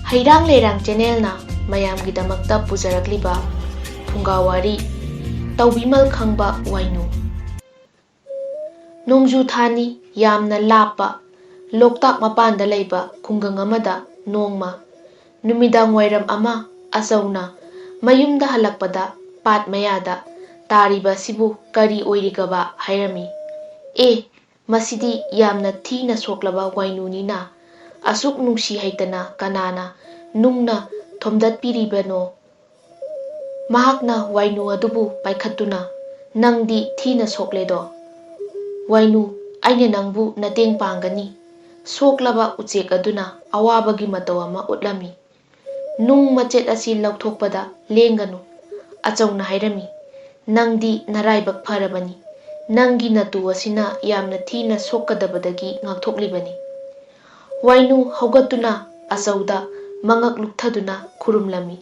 ꯍꯩꯔꯥꯡ ꯂꯩꯔꯥꯡ ꯆꯦꯅꯦꯜꯅ ꯃꯌꯥꯝꯒꯤꯗꯃꯛꯇ ꯄꯨꯖꯔꯛꯂꯤꯕ ꯐꯨꯡꯒꯥꯋꯥꯔꯤ ꯇꯧꯕꯤꯃꯜ ꯈꯪꯕ ꯋꯥꯏꯅꯨ꯫ ꯅꯣꯡꯖꯨ ꯊꯥꯅꯤ ꯌꯥꯝꯅ ꯂꯥꯞꯄ ꯂꯣꯛꯇꯥꯛ ꯃꯄꯥꯟꯗ ꯂꯩꯕ ꯈꯨꯡꯒꯪ ꯑꯃꯗ ꯅꯣꯡꯃ ꯅꯨꯃꯤꯗꯥꯡꯋꯥꯏꯔꯝ ꯑꯃ ꯑꯆꯧꯅ ꯃꯌꯨꯝꯗ ꯍꯜꯂꯛꯄꯗ ꯄꯥꯠ ꯃꯌꯥꯗ ꯇꯥꯔꯤꯕꯁꯤꯕꯨ ꯀꯔꯤ ꯑꯣꯏꯔꯤꯒꯕ ꯍꯥꯏꯔꯝꯃꯤ꯫ ꯃꯁꯤꯗꯤ ꯌꯥꯝꯅ ꯊꯤꯅ ꯁꯣꯛꯂꯕ ꯋꯥꯏꯅꯨꯅꯤꯅ ꯑꯁꯨꯛ ꯅꯨꯡꯁꯤ ꯍꯩꯇꯅ ꯀꯅꯥꯅ ꯅꯨꯡꯅ ꯊꯣꯝꯗꯠꯄꯤꯔꯤꯕꯅꯣ? ꯃꯍꯥꯛꯅ ꯋꯥꯏꯅꯨ ꯑꯗꯨꯕꯨ ꯄꯥꯏꯈꯠꯇꯨꯅ ꯅꯪꯗꯤ ꯊꯤꯅ ꯁꯣꯛꯂꯦꯗꯣ꯫ ꯋꯥꯏꯅꯨ, ꯑꯩꯅ ꯅꯪꯕꯨ ꯃꯇꯦꯡ ꯄꯥꯡꯒꯅꯤ꯫ ꯁꯣꯛꯂꯕ ꯎꯆꯦꯛ ꯑꯗꯨꯅ ꯑꯋꯥꯕꯒꯤ ꯃꯇꯧ ꯑꯃ ꯎꯠꯂꯝꯃꯤ꯫ ꯅꯨꯡ ꯃꯆꯦꯠ ꯑꯁꯤ ꯂꯧꯊꯣꯛꯄꯗ ꯂꯦꯡꯒꯅꯨ, ꯑꯆꯧꯅ ꯍꯥꯏꯔꯝꯃꯤ꯫ ꯅꯪꯗꯤ ꯅꯔꯥꯏꯕꯛ ꯐꯔꯕꯅꯤ, ꯅꯪꯒꯤ ꯅꯇꯨ ꯑꯁꯤꯅ ꯌꯥꯝꯅ ꯊꯤꯅ ꯁꯣꯛꯀꯗꯕꯗꯒꯤ ꯉꯥꯛꯊꯣꯛꯂꯤꯕꯅꯤ꯫ ꯋꯥꯏꯅꯨ ꯍꯧꯒꯠꯇꯨꯅ ꯑꯆꯧꯗ ꯃꯉꯛ ꯂꯨꯛꯊꯗꯨꯅ ꯈꯨꯔꯨꯝꯂꯝꯃꯤ꯫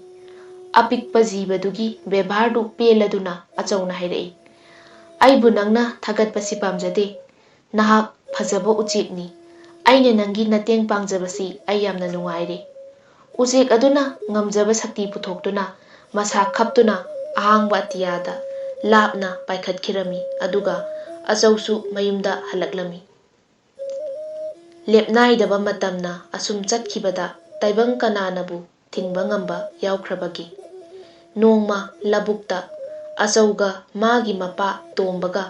ꯑꯄꯤꯛꯄ ꯖꯤꯕꯗꯨꯒꯤ ꯕꯦꯚꯥꯔꯗꯨ ꯄꯦꯜꯂꯗꯨꯅ ꯑꯆꯧꯅ ꯍꯥꯏꯔꯛꯏ, ꯑꯩꯕꯨ ꯅꯪꯅ ꯊꯥꯒꯠꯄꯁꯤ ꯄꯥꯝꯖꯗꯦ꯫ ꯅꯍꯥꯛ ꯐꯖꯕ ꯎꯆꯦꯛꯅꯤ꯫ ꯑꯩꯅ ꯅꯪꯒꯤ ꯃꯇꯦꯡ ꯄꯥꯡꯖꯕꯁꯤ ꯑꯩ ꯌꯥꯝꯅ ꯅꯨꯡꯉꯥꯏꯔꯦ꯫ ꯎꯆꯦꯛ ꯑꯗꯨꯅ ꯉꯝꯖꯕ ꯁꯛꯇꯤ ꯄꯨꯊꯣꯛꯇꯨꯅ ꯃꯁꯥ ꯈꯞꯇꯨꯅ ꯑꯍꯥꯡꯕ ꯑꯇꯤꯌꯥꯗ ꯂꯥꯞꯅ ꯄꯥꯏꯈꯠꯈꯤꯔꯝꯃꯤ, ꯑꯗꯨꯒ ꯑꯆꯧꯁꯨ ꯃꯌꯨꯝꯗ ꯍꯜꯂꯛꯂꯝꯃꯤ꯫ ꯂꯦꯞꯅꯥꯏꯗꯕ ꯃꯇꯝꯅ ꯑꯁꯨꯝ ꯆꯠꯈꯤꯕꯗ ꯇꯥꯏꯕꯪ ꯀꯅꯥꯅꯕꯨ ꯊꯤꯡꯕ ꯉꯝꯕ ꯌꯥꯎꯈ꯭ꯔꯕꯒꯦ? ꯅꯣꯡꯃ ꯂꯧꯕꯨꯛꯇ ꯑꯆꯧꯒ ꯃꯥꯒꯤ ꯃꯄꯥ ꯇꯣꯝꯕꯒ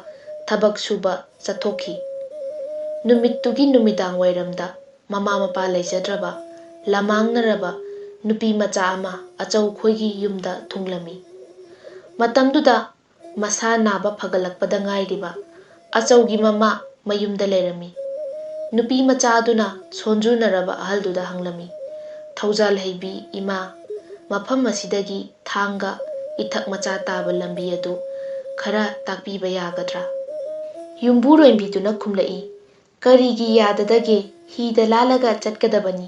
ꯊꯕꯛ ꯁꯨꯕ ꯆꯠꯊꯣꯛꯈꯤ꯫ ꯅꯨꯃꯤꯠꯇꯨꯒꯤ ꯅꯨꯃꯤꯗꯥꯡꯋꯥꯏꯔꯝꯗ ꯃꯃꯥ ꯃꯄꯥ ꯂꯩꯖꯗ꯭ꯔꯕ ꯂꯝꯃꯥꯡꯅꯔꯕ ꯅꯨꯄꯤ ꯃꯆꯥ ꯑꯃ ꯑꯆꯧ ꯈꯣꯏꯒꯤ ꯌꯨꯝꯗ ꯊꯨꯡꯂꯝꯃꯤ꯫ ꯃꯇꯝꯗꯨꯗ ꯃꯁꯥ ꯅꯥꯕ ꯐꯒꯠꯂꯛꯄꯗ ꯉꯥꯏꯔꯤꯕ ꯑꯆꯧꯒꯤ ꯃꯃꯥ ꯃꯌꯨꯝꯗ ꯂꯩꯔꯝꯃꯤ꯫ ꯅꯨꯄꯤ ꯃꯆꯥ ꯑꯗꯨꯅ ꯁꯣꯟꯖꯨꯅꯔꯕ ꯑꯍꯜꯗꯨꯗ ꯍꯪꯂꯝꯃꯤ, ꯊꯧꯖꯥꯜ ꯍꯩꯕꯤ ꯏꯃꯥ, ꯃꯐꯝ ꯑꯁꯤꯗꯒꯤ ꯊꯥꯡꯒ ꯏꯊꯛ ꯃꯆꯥ ꯇꯥꯕ ꯂꯝꯕꯤ ꯑꯗꯨ ꯈꯔ ꯇꯥꯛꯄꯤꯕ ꯌꯥꯒꯗ꯭ꯔꯥ? ꯌꯨꯝꯕꯨꯔꯦꯝꯕꯤꯗꯨꯅ ꯈꯨꯝꯂꯛꯏ, ꯀꯔꯤꯒꯤ ꯌꯥꯗꯗꯒꯦ? ꯍꯤꯗ ꯂꯥꯜꯂꯒ ꯆꯠꯀꯗꯕꯅꯤ꯫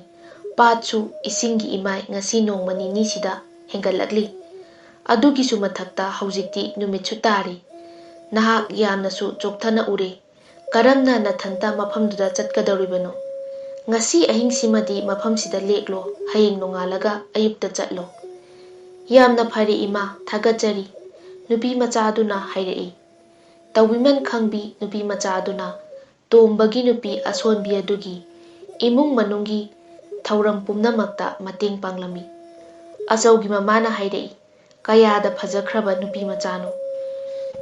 ꯄꯥꯠꯁꯨ ꯏꯁꯤꯡꯒꯤ ꯏꯃꯥꯏ ꯉꯁꯤ ꯅꯣꯡꯃ ꯅꯤꯅꯤꯁꯤꯗ ꯍꯦꯟꯒꯠꯂꯛꯂꯤ꯫ ꯑꯗꯨꯒꯤꯁꯨ ꯃꯊꯛꯇ ꯍꯧꯖꯤꯛꯇꯤ ꯅꯨꯃꯤꯠꯁꯨ ꯇꯥꯔꯤ꯫ ꯅꯍꯥꯛ ꯌꯥꯝꯅꯁꯨ ꯆꯣꯛꯊꯅ ꯎꯔꯦ꯫ ꯀꯔꯝꯅ ꯅꯊꯟꯇ ꯃꯐꯝꯗꯨꯗ ꯆꯠꯀꯗꯧꯔꯤꯕꯅꯣ? ꯉꯁꯤ ꯑꯍꯤꯡꯁꯤꯃꯗꯤ ꯃꯐꯝꯁꯤꯗ ꯂꯦꯛꯂꯣ, ꯍꯌꯦꯡ ꯅꯣꯡꯉꯥꯜꯂꯒ ꯑꯌꯨꯛꯇ ꯆꯠꯂꯣ꯫ ꯌꯥꯝꯅ ꯐꯔꯦ ꯏꯃꯥ, ꯊꯥꯒꯠꯆꯔꯤ, ꯅꯨꯄꯤ ꯃꯆꯥ ꯑꯗꯨꯅ ꯍꯥꯏꯔꯛꯏ꯫ ꯇꯧꯕꯤꯃꯜ ꯈꯪꯕꯤ ꯅꯨꯄꯤ ꯃꯆꯥ ꯑꯗꯨꯅ ꯇꯣꯝꯕꯒꯤ ꯅꯨꯄꯤ ꯑꯁꯣꯟꯕꯤ ꯑꯗꯨꯒꯤ ꯏꯃꯨꯡ ꯃꯅꯨꯡꯒꯤ ꯊꯧꯔꯝ ꯄꯨꯝꯅꯃꯛꯇ ꯃꯇꯦꯡ ꯄꯥꯡꯂꯝꯃꯤ꯫ ꯑꯆꯧꯒꯤ ꯃꯃꯥꯅ ꯍꯥꯏꯔꯛꯏ, ꯀꯌꯥꯗ ꯐꯖꯈ꯭ꯔꯕ ꯅꯨꯄꯤ ꯃꯆꯥꯅꯣ!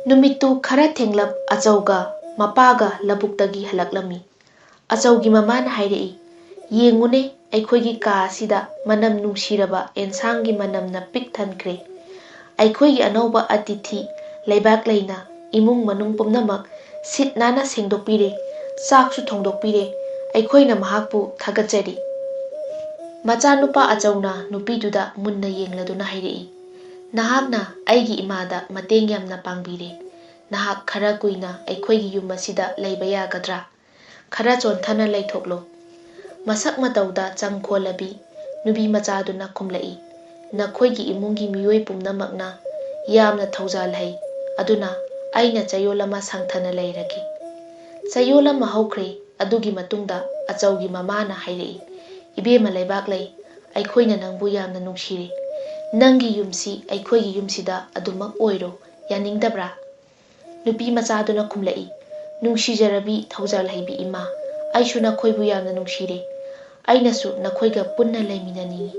ꯅꯨꯃꯤꯠꯇꯨ ꯈꯔ ꯊꯦꯡꯂꯞ ꯑꯆꯧꯒ ꯃꯄꯥꯒ ꯂꯧꯕꯨꯛꯇꯒꯤ ꯍꯜꯂꯛꯂꯝꯃꯤ꯫ ꯑꯆꯧꯒꯤ ꯃꯃꯥꯅ ꯍꯥꯏꯔꯛꯏ, ꯌꯦꯡꯉꯨꯅꯦ, ꯑꯩꯈꯣꯏꯒꯤ ꯀꯥ ꯑꯁꯤꯗ ꯃꯅꯝ ꯅꯨꯡꯁꯤꯔꯕ ꯑꯦꯟꯁꯥꯡꯒꯤ ꯃꯅꯝꯅ ꯄꯤꯛ ꯊꯟꯈ꯭ꯔꯦ꯫ ꯑꯩꯈꯣꯏꯒꯤ ꯑꯅꯧꯕ ꯑꯇꯤꯊꯤ ꯂꯩꯕꯥꯛꯂꯩꯅ ꯏꯃꯨꯡ ꯃꯅꯨꯡ ꯄꯨꯝꯅꯃꯛ ꯁꯤꯠ ꯅꯥꯟꯅ ꯁꯦꯡꯗꯣꯛꯄꯤꯔꯦ, ꯆꯥꯛꯁꯨ ꯊꯣꯡꯗꯣꯛꯄꯤꯔꯦ꯫ ꯑꯩꯈꯣꯏꯅ ꯃꯍꯥꯛꯄꯨ ꯊꯥꯒꯠꯆꯔꯤ꯫ ꯃꯆꯥꯅꯨꯄꯥ ꯑꯆꯧꯅ ꯅꯨꯄꯤꯗꯨꯗ ꯃꯨꯟꯅ ꯌꯦꯡꯂꯗꯨꯅ ꯍꯥꯏꯔꯛꯏ, ꯅꯍꯥꯛꯅ ꯑꯩꯒꯤ ꯏꯃꯥꯗ ꯃꯇꯦꯡ ꯌꯥꯝꯅ ꯄꯥꯡꯕꯤꯔꯦ꯫ ꯅꯍꯥꯛ ꯈꯔ ꯀꯨꯏꯅ ꯑꯩꯈꯣꯏꯒꯤ ꯌꯨꯝ ꯑꯁꯤꯗ ꯂꯩꯕ ꯌꯥꯒꯗ꯭ꯔꯥ? ꯈꯔ ꯆꯣꯟꯊꯅ ꯂꯩꯊꯣꯛꯂꯣ꯫ ꯃꯁꯛ ꯃꯇꯧꯗ ꯆꯪꯈꯣꯜꯂꯕꯤ ꯅꯨꯄꯤ ꯃꯆꯥꯗꯨꯅ ꯈꯨꯝꯂꯛꯏ, ꯅꯈꯣꯏꯒꯤ ꯏꯃꯨꯡꯒꯤ ꯃꯤꯑꯣꯏ ꯄꯨꯝꯅꯃꯛꯅ ꯌꯥꯝꯅ ꯊꯧꯖꯥꯜ ꯍꯩ, ꯑꯗꯨꯅ ꯑꯩꯅ ꯆꯌꯣꯜ ꯑꯃ ꯁꯥꯡꯊꯅ ꯂꯩꯔꯒꯦ꯫ ꯆꯌꯣꯜ ꯑꯃ ꯍꯧꯈ꯭ꯔꯦ꯫ ꯑꯗꯨꯒꯤ ꯃꯇꯨꯡꯗ ꯑꯆꯧꯒꯤ ꯃꯃꯥꯅ ꯍꯥꯏꯔꯛꯏ, ꯏꯕꯦꯝꯃ ꯂꯩꯕꯥꯛꯂꯩ, ꯑꯩꯈꯣꯏꯅ ꯅꯪꯕꯨ ꯌꯥꯝꯅ ꯅꯨꯡꯁꯤꯔꯦ꯫ ꯅꯪꯒꯤ ꯌꯨꯝꯁꯤ ꯑꯩꯈꯣꯏꯒꯤ ꯌꯨꯝꯁꯤꯗ ꯑꯗꯨꯃꯛ ꯑꯣꯏꯔꯣ, ꯌꯥꯅꯤꯡꯗꯕ꯭ꯔꯥ? ꯅꯨꯄꯤ ꯃꯆꯥꯗꯨꯅ ꯈꯨꯝꯂꯛꯏ, ꯅꯨꯡꯁꯤꯖꯔꯕꯤ ꯊꯧꯖꯥꯜ ꯍꯩꯕꯤ ꯏꯃꯥ, ꯑꯩꯁꯨ ꯅꯈꯣꯏꯕꯨ ꯌꯥꯝꯅ ꯅꯨꯡꯁꯤꯔꯦ꯫ ꯑꯩꯅꯁꯨ ꯅꯈꯣꯏꯒ ꯄꯨꯟꯅ ꯂꯩꯃꯤꯟꯅꯅꯤꯡꯏ꯫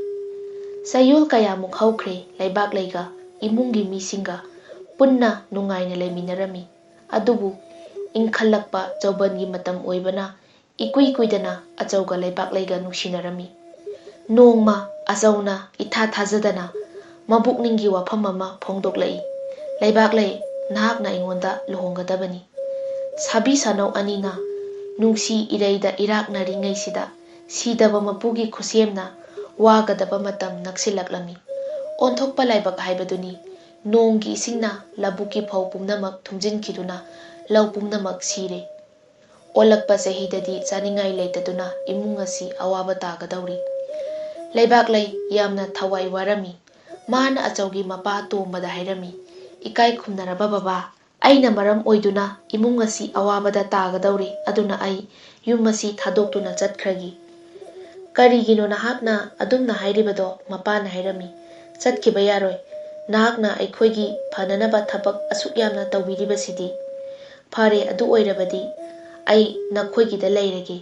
ꯆꯌꯣꯜ ꯀꯌꯥꯃꯨꯛ ꯍꯧꯈ꯭ꯔꯦ ꯂꯩꯕꯥꯛꯂꯩꯒ ꯏꯃꯨꯡꯒꯤ ꯃꯤꯁꯤꯡꯒ ꯄꯨꯟꯅ ꯅꯨꯡꯉꯥꯏꯅ ꯂꯩꯃꯤꯟꯅꯔꯝꯃꯤ꯫ ꯑꯗꯨꯕꯨ ꯏꯪꯈꯠꯂꯛꯄ ꯆꯧꯕꯟꯒꯤ ꯃꯇꯝ ꯑꯣꯏꯕꯅ ꯏꯀꯨꯏ ꯀꯨꯏꯗꯅ ꯑꯆꯧꯒ ꯂꯩꯕꯥꯛꯂꯩꯒ ꯅꯨꯡꯁꯤꯅꯔꯝꯃꯤ꯫ ꯅꯣꯡꯃ ꯑꯆꯧꯅ ꯏꯊꯥ ꯊꯥꯖꯗꯅ ꯃꯕꯨꯛꯅꯤꯡꯒꯤ ꯋꯥꯐꯝ ꯑꯃ ꯐꯣꯡꯗꯣꯛꯂꯛꯏ, ꯂꯩꯕꯥꯛꯂꯩ, ꯅꯍꯥꯛꯅ ꯑꯩꯉꯣꯟꯗ ꯂꯨꯍꯣꯡꯒꯗꯕꯅꯤ꯫ ꯁꯥꯕꯤ ꯁꯥꯅꯧ ꯑꯅꯤꯅ ꯅꯨꯡꯁꯤ ꯏꯔꯩꯗ ꯏꯔꯥꯛꯅꯔꯤꯉꯩꯁꯤꯗ ꯁꯤꯗꯕ ꯃꯄꯨꯒꯤ ꯈꯨꯠꯁꯦꯝꯅ ꯋꯥꯒꯗꯕ ꯃꯇꯝ ꯅꯛꯁꯤꯜꯂꯛꯂꯝꯃꯤ꯫ ꯑꯣꯟꯊꯣꯛꯄ ꯂꯥꯏꯕꯛ ꯍꯥꯏꯕꯗꯨꯅꯤ꯫ ꯅꯣꯡꯒꯤ ꯏꯁꯤꯡꯅ ꯂꯧꯕꯨꯛꯀꯤ ꯐꯧ ꯄꯨꯝꯅꯃꯛ ꯊꯨꯝꯖꯤꯟꯈꯤꯗꯨꯅ ꯂꯧ ꯄꯨꯝꯅꯃꯛ ꯁꯤꯔꯦ꯫ ꯑꯣꯜꯂꯛꯄ ꯆꯍꯤꯗꯗꯤ ꯆꯥꯅꯤꯡꯉꯥꯏ ꯂꯩꯇꯗꯨꯅ ꯏꯃꯨꯡ ꯑꯁꯤ ꯑꯋꯥꯕ ꯇꯥꯒꯗꯧꯔꯤ꯫ ꯂꯩꯕꯥꯛꯂꯩ ꯌꯥꯝꯅ ꯊꯋꯥꯏ ꯋꯥꯔꯝꯃꯤ꯫ ꯃꯥꯅ ꯑꯆꯧꯒꯤ ꯃꯄꯥ ꯇꯣꯝꯕꯗ ꯍꯥꯏꯔꯝꯃꯤ, ꯏꯀꯥꯏ ꯈꯨꯝꯅꯔꯕ ꯕꯕꯥ, ꯑꯩꯅ ꯃꯔꯝ ꯑꯣꯏꯗꯨꯅ ꯏꯃꯨꯡ ꯑꯁꯤ ꯑꯋꯥꯕꯗ ꯇꯥꯒꯗꯧꯔꯤ, ꯑꯗꯨꯅ ꯑꯩ ꯌꯨꯝ ꯑꯁꯤ ꯊꯥꯗꯣꯛꯇꯨꯅ ꯆꯠꯈ꯭ꯔꯒꯤ꯫ "ꯀꯔꯤꯒꯤꯅꯣ ꯅꯍꯥꯛꯅ ꯑꯗꯨꯝꯅ ꯍꯥꯏꯔꯤꯕꯗꯣ?" ꯃꯄꯥꯅ ꯍꯥꯏꯔꯝꯃꯤ꯫ "ꯆꯠꯈꯤꯕ ꯌꯥꯔꯣꯏ꯫ ꯅꯍꯥꯛꯅ ꯑꯩꯈꯣꯏꯒꯤ ꯐꯅꯅꯕ ꯊꯕꯛ ꯑꯁꯨꯛ ꯌꯥꯝꯅ ꯇꯧꯕꯤꯔꯤꯕꯁꯤꯗꯤ꯫ ꯐꯔꯦ, ꯑꯗꯨ ꯑꯣꯏꯔꯕꯗꯤ ꯑꯩ ꯅꯈꯣꯏꯒꯤꯗ ꯂꯩꯔꯒꯦ꯫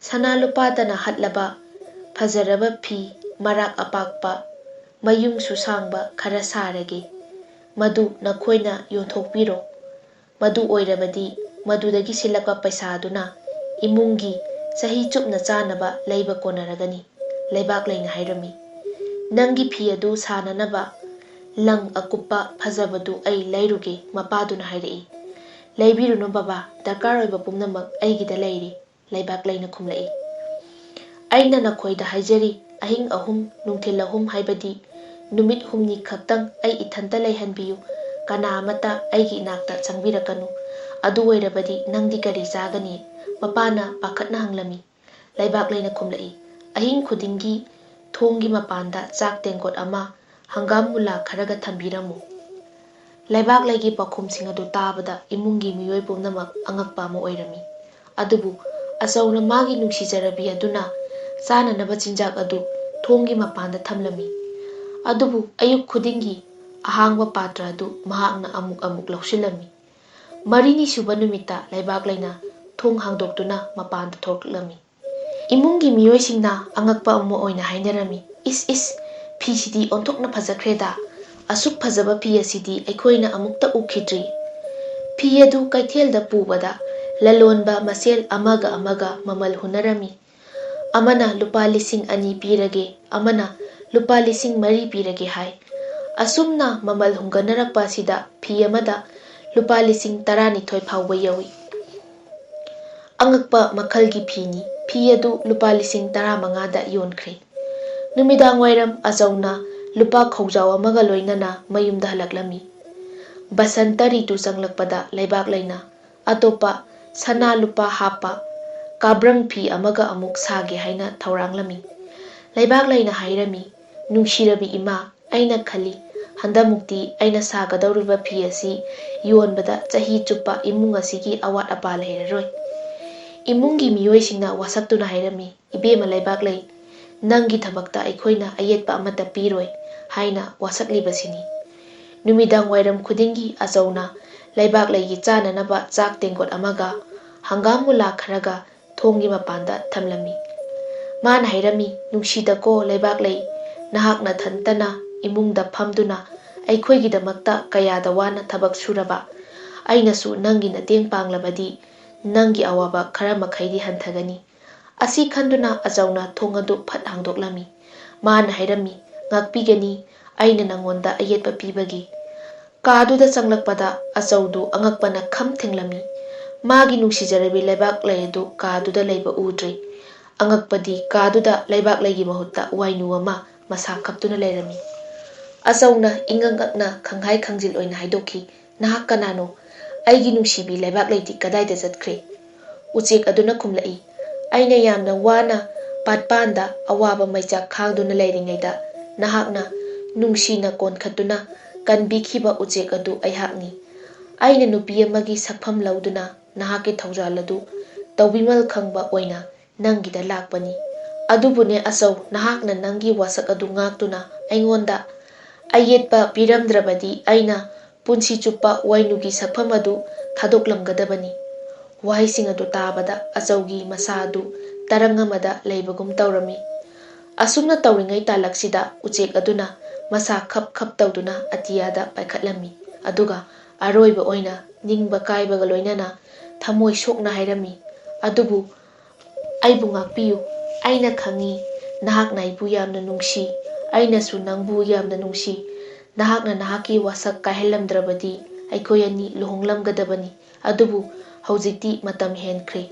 ꯁꯅꯥ ꯂꯨꯄꯥꯇꯅ ꯍꯠꯂꯕ ꯐꯖꯔꯕ ꯐꯤ ꯃꯔꯥꯛ ꯑꯄꯥꯛꯄ, ꯃꯌꯨꯡꯁꯨ ꯁꯥꯡꯕ ꯈꯔ ꯁꯥꯔꯒꯦ꯫ ꯃꯗꯨ ꯅꯈꯣꯏꯅ ꯌꯣꯟꯊꯣꯛꯄꯤꯔꯣ꯫ ꯃꯗꯨ ꯑꯣꯏꯔꯕꯗꯤ ꯃꯗꯨꯗꯒꯤ ꯁꯤꯠꯂꯛꯄ ꯄꯩꯁꯥꯗꯨꯅ ꯏꯃꯨꯡꯒꯤ ꯆꯍꯤ ꯆꯨꯞꯅ ꯆꯥꯅꯕ ꯂꯩꯕ ꯀꯣꯟꯅꯔꯒꯅꯤ", ꯂꯩꯕꯥꯛꯂꯩꯅ ꯍꯥꯏꯔꯝꯃꯤ꯫ "ꯅꯪꯒꯤ ꯐꯤ ꯑꯗꯨ ꯁꯥꯅꯅꯕ ꯂꯪ ꯑꯀꯨꯞꯄ ꯐꯖꯕꯗꯨ ꯑꯩ ꯂꯩꯔꯨꯒꯦ", ꯃꯄꯥꯗꯨꯅ ꯍꯥꯏꯔꯛꯏ꯫ "ꯂꯩꯕꯤꯔꯨꯅꯨ ꯕꯕꯥ, ꯗꯔꯀꯥꯔ ꯑꯣꯏꯕ ꯄꯨꯝꯅꯃꯛ ꯑꯩꯒꯤꯗ ꯂꯩꯔꯤ", ꯂꯩꯕꯥꯛꯂꯩꯅ ꯈꯨꯝꯂꯛꯏ꯫ "ꯑꯩꯅ ꯅꯈꯣꯏꯗ ꯍꯥꯏꯖꯔꯤ, ꯑꯍꯤꯡ 3, ꯅꯨꯡꯊꯤꯜ 3 ꯍꯥꯏꯕꯗꯤ ꯅꯨꯃꯤꯠ 6ꯅꯤ ꯈꯛꯇꯪ ꯑꯩ ꯏꯊꯟꯇ ꯂꯩꯍꯟꯕꯤꯌꯨ꯫ ꯀꯅꯥ ꯑꯃꯠꯇ ꯑꯩꯒꯤ ꯏꯅꯥꯛꯇ ꯆꯪꯕꯤꯔꯛꯀꯅꯨ꯫ ꯑꯗꯨ ꯑꯣꯏꯔꯕꯗꯤ ꯅꯪꯗꯤ ꯀꯔꯤ ꯆꯥꯒꯅꯤ?" ꯃꯄꯥꯅ ꯄꯥꯈꯠꯅ ꯍꯪꯂꯝꯃꯤ꯫ ꯂꯩꯕꯥꯛꯂꯩꯅ ꯈꯨꯝꯂꯛꯏ, "ꯑꯍꯤꯡ ꯈꯨꯗꯤꯡꯒꯤ ꯊꯣꯡꯒꯤ ꯃꯄꯥꯟꯗ ꯆꯥꯛ ꯇꯦꯡꯀꯣꯠ ꯑꯃ, ꯍꯪꯒꯥꯝ ꯃꯨꯂꯥ ꯈꯔꯒ ꯊꯝꯕꯤꯔꯝꯃꯨ." ꯂꯩꯕꯥꯛꯂꯩꯒꯤ ꯄꯥꯎꯈꯨꯝꯁꯤꯡ ꯑꯗꯨ ꯇꯥꯕꯗ ꯏꯃꯨꯡꯒꯤ ꯃꯤꯑꯣꯏ ꯄꯨꯝꯅꯃꯛ ꯑꯉꯛꯄ ꯑꯃ ꯑꯣꯏꯔꯝꯃꯤ꯫ ꯑꯗꯨꯕꯨ ꯑꯆꯧꯅ ꯃꯥꯒꯤ ꯅꯨꯡꯁꯤꯖꯔꯕꯤ ꯑꯗꯨꯅ ꯆꯥꯅꯅꯕ ꯆꯤꯟꯖꯥꯛ ꯑꯗꯨ ꯊꯣꯡꯒꯤ ꯃꯄꯥꯟꯗ ꯊꯝꯂꯝꯃꯤ꯫ ꯑꯗꯨꯕꯨ ꯑꯌꯨꯛ ꯈꯨꯗꯤꯡꯒꯤ ꯑꯍꯥꯡꯕ ꯄꯥꯇ꯭ꯔ ꯑꯗꯨ ꯃꯍꯥꯛꯅ ꯑꯃꯨꯛ ꯑꯃꯨꯛ ꯂꯧꯁꯤꯜꯂꯝꯃꯤ꯫ 4ꯅꯤ ꯁꯨꯕ ꯅꯨꯃꯤꯠꯇ ꯂꯩꯕꯥꯛꯂꯩꯅ ꯊꯣꯡ ꯍꯥꯡꯗꯣꯛꯇꯨꯅ ꯃꯄꯥꯟꯗ ꯊꯣꯛꯂꯛꯂꯝꯃꯤ꯫ ꯏꯃꯨꯡꯒꯤ ꯃꯤꯑꯣꯏꯁꯤꯡꯅ ꯑꯉꯛꯄ ꯑꯃ ꯑꯣꯏꯅ ꯍꯥꯏꯅꯔꯝꯃꯤ꯫ "ꯏꯁ ꯏꯁ, ꯐꯤꯁꯤꯗꯤ ꯑꯣꯟꯊꯣꯛꯅ ꯐꯖꯈ꯭ꯔꯦꯗ! ꯑꯁꯨꯛ ꯐꯖꯕ ꯐꯤ ꯑꯁꯤꯗꯤ ꯑꯩꯈꯣꯏꯅ ꯑꯃꯨꯛꯇ ꯎꯈꯤꯗ꯭ꯔꯤ꯫ ꯐꯤ ꯑꯗꯨ ꯀꯩꯊꯦꯜꯗ ꯄꯨꯕꯗ ꯂꯂꯣꯟꯕ ꯃꯁꯦꯜ ꯑꯃꯒ ꯑꯃꯒ ꯃꯃꯜ ꯍꯨꯟꯅꯔꯝꯃꯤ꯫ ꯑꯃꯅ ꯂꯨꯄꯥ 2,000 ꯄꯤꯔꯒꯦ, ꯑꯃꯅ ꯂꯨꯄꯥ 4,000 ꯄꯤꯔꯒꯦ ꯍꯥꯏ꯫ ꯑꯁꯨꯝꯅꯃꯃꯜ ꯍꯨꯟꯒꯠꯅꯔꯛꯄ ꯑꯁꯤꯗ ꯐꯤ ꯑꯃꯗ ꯂꯨꯄꯥ 12,000 ꯐꯥꯎꯕ ꯌꯧꯏ꯫ ꯑꯉꯛꯄ ꯃꯈꯜꯒꯤ ꯐꯤꯅꯤ꯫ ꯐꯤ ꯑꯗꯨ ꯂꯨꯄꯥ 15,000ꯗ ꯌꯣꯟꯈ꯭ꯔꯦ꯫ ꯅꯨꯃꯤꯗꯥꯡꯋꯥꯏꯔꯝ ꯑꯆꯧꯅ ꯂꯨꯄꯥ ꯈꯧꯖꯥꯎ ꯑꯃꯒ ꯂꯣꯏꯅꯅ ꯃꯌꯨꯝꯗ ꯍꯜꯂꯛꯂꯝꯃꯤ꯫ ꯕꯁꯟꯇ ꯔꯤꯇꯨ ꯆꯪꯂꯛꯄꯗ ꯂꯩꯕꯥꯛꯂꯩꯅ ꯑꯇꯣꯞꯄ ꯁꯅꯥ ꯂꯨꯄꯥ ꯍꯥꯞꯄ ꯀꯥꯕ꯭ꯔꯪ ꯐꯤ ꯑꯃꯒ ꯑꯃꯨꯛ ꯁꯥꯒꯦ ꯍꯥꯏꯅ ꯊꯧꯔꯥꯡꯂꯝꯃꯤ꯫ ꯂꯩꯕꯥꯛꯂꯩꯅ ꯍꯥꯏꯔꯝꯃꯤ, "ꯅꯨꯡꯁꯤꯔꯕꯤ ꯏꯃꯥ, ꯑꯩꯅ ꯈꯜꯂꯤ ꯍꯟꯗꯃꯨꯛꯇꯤ ꯑꯩꯅ ꯁꯥꯒꯗꯧꯔꯤꯕ ꯐꯤ ꯑꯁꯤ ꯌꯣꯟꯕꯗ ꯆꯍꯤ ꯆꯨꯞꯄ ꯏꯃꯨꯡ ꯑꯁꯤꯒꯤ ꯑꯋꯥꯠ ꯑꯄꯥ ꯂꯩꯔꯔꯣꯏ꯫" ꯏꯃꯨꯡꯒꯤ ꯃꯤꯑꯣꯏꯁꯤꯡꯅ ꯋꯥꯁꯛꯇꯨꯅ ꯍꯥꯏꯔꯝꯃꯤ, "ꯏꯕꯦꯝꯃ ꯂꯩꯕꯥꯛꯂꯩ, ꯅꯪꯒꯤ ꯊꯕꯛꯇ ꯑꯩꯈꯣꯏꯅ ꯑꯌꯦꯠꯄ ꯑꯃꯠꯇ ꯄꯤꯔꯣꯏ" ꯍꯥꯏꯅ ꯋꯥꯁꯛꯂꯤꯕꯁꯤꯅꯤ꯫ ꯅꯨꯃꯤꯗꯥꯡꯋꯥꯏꯔꯝ ꯈꯨꯗꯤꯡꯒꯤ ꯑꯆꯧꯅ ꯂꯩꯕꯥꯛꯂꯩꯒꯤ ꯆꯥꯅꯅꯕ ꯆꯥꯛ ꯇꯦꯡꯀꯣꯠ ꯑꯃꯒ ꯍꯪꯒꯥꯝ ꯃꯨꯂꯥ ꯈꯔꯒ ꯊꯣꯡꯒꯤ ꯃꯄꯥꯟꯗ ꯊꯝꯂꯝꯃꯤ꯫ ꯃꯥꯅ ꯍꯥꯏꯔꯝꯃꯤ, "ꯅꯨꯡꯁꯤꯗꯀꯣ ꯂꯩꯕꯥꯛꯂꯩ, ꯅꯍꯥꯛ ꯅꯊꯟꯇꯅ ꯏꯃꯨꯡꯗ ꯐꯝꯗꯨꯅ ꯑꯩꯈꯣꯏꯒꯤꯗꯃꯛꯇ ꯀꯌꯥꯗ ꯋꯥꯅ ꯊꯕꯛ ꯁꯨꯔꯕ꯫ ꯑꯩꯅꯁꯨ ꯅꯪꯒꯤ ꯃꯇꯦꯡ ꯄꯥꯡꯂꯕꯗꯤ ꯅꯪꯒꯤ ꯑꯋꯥꯕ ꯈꯔ ꯃꯈꯩꯗꯤ ꯍꯟꯊꯒꯅꯤ." ꯑꯁꯤ ꯈꯟꯗꯨꯅ ꯑꯆꯧꯅ ꯊꯣꯡ ꯑꯗꯨ ꯐꯠ ꯍꯥꯡꯗꯣꯛꯂꯝꯃꯤ꯫ ꯃꯥꯅ ꯍꯥꯏꯔꯝꯃꯤ, "ꯉꯥꯛꯄꯤꯒꯅꯤ ꯑꯩꯅ ꯅꯉꯣꯟꯗ ꯑꯌꯦꯠꯄ ꯄꯤꯕꯒꯤ꯫" ꯀꯥꯗꯨꯗ ꯆꯪꯂꯛꯄꯗ ꯑꯆꯧꯗꯨ ꯑꯉꯛꯄꯅ ꯈꯝ ꯊꯦꯡꯂꯝꯃꯤ꯫ ꯃꯥꯒꯤ ꯅꯨꯡꯁꯤꯖꯔꯕꯤ ꯂꯩꯕꯥꯛꯂꯩ ꯑꯗꯨ ꯀꯥꯗꯨꯗ ꯂꯩꯕ ꯎꯗ꯭ꯔꯦ꯫ ꯑꯉꯛꯄꯗꯤ ꯀꯥꯗꯨꯗ ꯂꯩꯕꯥꯛꯂꯩꯒꯤ ꯃꯍꯨꯠꯇ ꯋꯥꯏꯅꯨ ꯑꯃ ꯃꯁꯥ ꯈꯞꯇꯨꯅ ꯂꯩꯔꯝꯃꯤ꯫ ꯑꯆꯧꯅ ꯏꯉꯛ ꯉꯛꯅ ꯈꯪꯍꯥꯏ ꯈꯪꯖꯤꯜ ꯑꯣꯏꯅ ꯍꯥꯏꯗꯣꯛꯈꯤ, "ꯅꯍꯥꯛ ꯀꯅꯥꯅꯣ? ꯑꯩꯒꯤ ꯅꯨꯡꯁꯤꯕꯤ ꯂꯩꯕꯥꯛꯂꯩꯗꯤ ꯀꯗꯥꯏꯗ ꯆꯠꯈ꯭ꯔꯦ?" ꯎꯆꯦꯛ ꯑꯗꯨꯅ ꯈꯨꯝꯂꯛꯏ, "ꯑꯩꯅ ꯌꯥꯝꯅ ꯋꯥꯅ ꯄꯥꯠꯄꯥꯟꯗ ꯑꯋꯥꯕ ꯃꯩꯆꯥꯛ ꯈꯥꯡꯗꯨꯅ ꯂꯩꯔꯤꯉꯩꯗ ꯅꯍꯥꯛꯅ ꯅꯨꯡꯁꯤꯅ ꯀꯣꯟꯈꯠꯇꯨꯅ ꯀꯟꯕꯤꯈꯤꯕ ꯎꯆꯦꯛ ꯑꯗꯨ ꯑꯩꯍꯥꯛꯅꯤ꯫ ꯑꯩꯅ ꯅꯨꯄꯤ ꯑꯃꯒꯤ ꯁꯛꯐꯝ ꯂꯧꯗꯨꯅ ꯅꯍꯥꯛꯀꯤ ꯊꯧꯖꯥꯜ ꯑꯗꯨ ꯇꯧꯕꯤꯃꯜ ꯈꯪꯕ ꯑꯣꯏꯅ ꯅꯪꯒꯤꯗ ꯂꯥꯛꯄꯅꯤ꯫ ꯑꯗꯨꯕꯨꯅꯦ ꯑꯆꯧ, ꯅꯍꯥꯛꯅ ꯅꯪꯒꯤ ꯋꯥꯁꯛ ꯑꯗꯨ ꯉꯥꯛꯇꯨꯅ ꯑꯩꯉꯣꯟꯗ ꯑꯌꯦꯠꯄ ꯄꯤꯔꯝꯗ꯭ꯔꯕꯗꯤ ꯑꯩꯅ ꯄꯨꯟꯁꯤ ꯆꯨꯞꯄ ꯋꯥꯏꯅꯨꯒꯤ ꯁꯛꯐꯝ ꯑꯗꯨ ꯊꯥꯗꯣꯛꯂꯝꯒꯗꯕꯅꯤ꯫" ꯋꯥꯍꯩꯁꯤꯡ ꯑꯗꯨ ꯇꯥꯕꯗ ꯑꯆꯧꯒꯤ ꯃꯁꯥ ꯑꯗꯨ ꯇꯔꯪ ꯑꯃꯗ ꯂꯩꯕꯒꯨꯝ ꯇꯧꯔꯝꯃꯤ꯫ ꯑꯁꯨꯝꯅ ꯇꯧꯔꯤꯉꯩ ꯇꯥꯂꯛꯁꯤꯗ ꯎꯆꯦꯛ ꯑꯗꯨꯅ ꯃꯁꯥ ꯈꯞ ꯈꯞ ꯇꯧꯗꯨꯅ ꯑꯇꯤꯌꯥꯗ ꯄꯥꯏꯈꯠꯂꯝꯃꯤ꯫ ꯑꯗꯨꯒ ꯑꯔꯣꯏꯕ ꯑꯣꯏꯅ ꯅꯤꯡꯕ ꯀꯥꯏꯕꯒ ꯂꯣꯏꯅꯅ ꯊꯃꯣꯏ ꯁꯣꯛꯅ ꯍꯥꯏꯔꯝꯃꯤ, "ꯑꯗꯨꯕꯨ ꯑꯩꯕꯨ ꯉꯥꯛꯄꯤꯌꯨ꯫ ꯑꯩꯅ ꯈꯪꯏ ꯅꯍꯥꯛꯅ ꯑꯩꯕꯨ ꯌꯥꯝꯅ ꯅꯨꯡꯁꯤ, ꯑꯩꯅꯁꯨ ꯅꯪꯕꯨ ꯌꯥꯝꯅ ꯅꯨꯡꯁꯤ꯫ ꯅꯍꯥꯛꯅ ꯅꯍꯥꯛꯀꯤ ꯋꯥꯁꯛ ꯀꯥꯏꯍꯜꯂꯝꯗ꯭ꯔꯕꯗꯤ ꯑꯩꯈꯣꯏ ꯑꯅꯤ ꯂꯨꯍꯣꯡꯂꯝꯒꯗꯕꯅꯤ꯫ ꯑꯗꯨꯕꯨ ꯍꯧꯖꯤꯛꯇꯤ ꯃꯇꯝ ꯍꯦꯟꯈ꯭ꯔꯦ꯫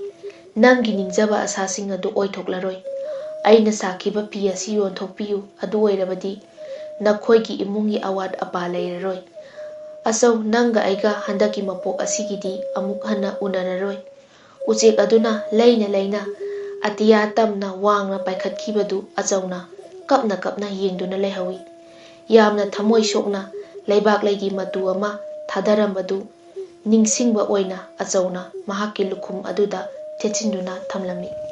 ꯅꯪꯒꯤ ꯅꯤꯡꯖꯕ ꯑꯁꯥꯁꯤꯡ ꯑꯗꯨ ꯑꯣꯏꯊꯣꯛꯂꯔꯣꯏ꯫ ꯑꯩꯅ ꯁꯥꯈꯤꯕ ꯐꯤ ꯑꯁꯤ ꯌꯣꯟꯊꯣꯛꯄꯤꯌꯨ꯫ ꯑꯗꯨ ꯑꯣꯏꯔꯕꯗꯤ ꯅꯈꯣꯏꯒꯤ ꯏꯃꯨꯡꯒꯤ ꯑꯋꯥꯠ ꯑꯄꯥ ꯂꯩꯔꯔꯣꯏ꯫ ꯑꯆꯧ, ꯅꯪꯒ ꯑꯩꯒ ꯍꯟꯗꯛꯀꯤ ꯃꯄꯣꯛ ꯑꯁꯤꯒꯤꯗꯤ ꯑꯃꯨꯛ ꯍꯟꯅ ꯎꯅꯔꯔꯣꯏ꯫ ꯎꯆꯦꯛ ꯑꯗꯨꯅ ꯂꯩꯅ ꯂꯩꯅ ꯑꯇꯤꯌꯥ ꯇꯝꯅ ꯋꯥꯡꯅ ꯄꯥꯏꯈꯠꯈꯤꯕꯗꯨ ꯑꯆꯧꯅ ꯀꯞꯅ ꯀꯞꯅ ꯌꯦꯡꯗꯨꯅ ꯂꯩꯍꯧꯏ꯫ ꯌꯥꯝꯅ ꯊꯃꯣꯏ ꯁꯣꯛꯅ ꯂꯩꯕꯥꯛꯂꯩꯒꯤ ꯃꯇꯨ ꯑꯃ ꯊꯥꯗꯔꯝꯕꯗꯨ ꯅꯤꯡꯁꯤꯡꯕ ꯑꯣꯏꯅ ꯑꯆꯧꯅ ꯃꯍꯥꯛꯀꯤ ꯂꯨꯈꯨꯝ ꯑꯗꯨꯗ ꯊꯦꯠꯆꯤꯟꯗꯨꯅ ꯊꯝꯂꯝꯃꯤ꯫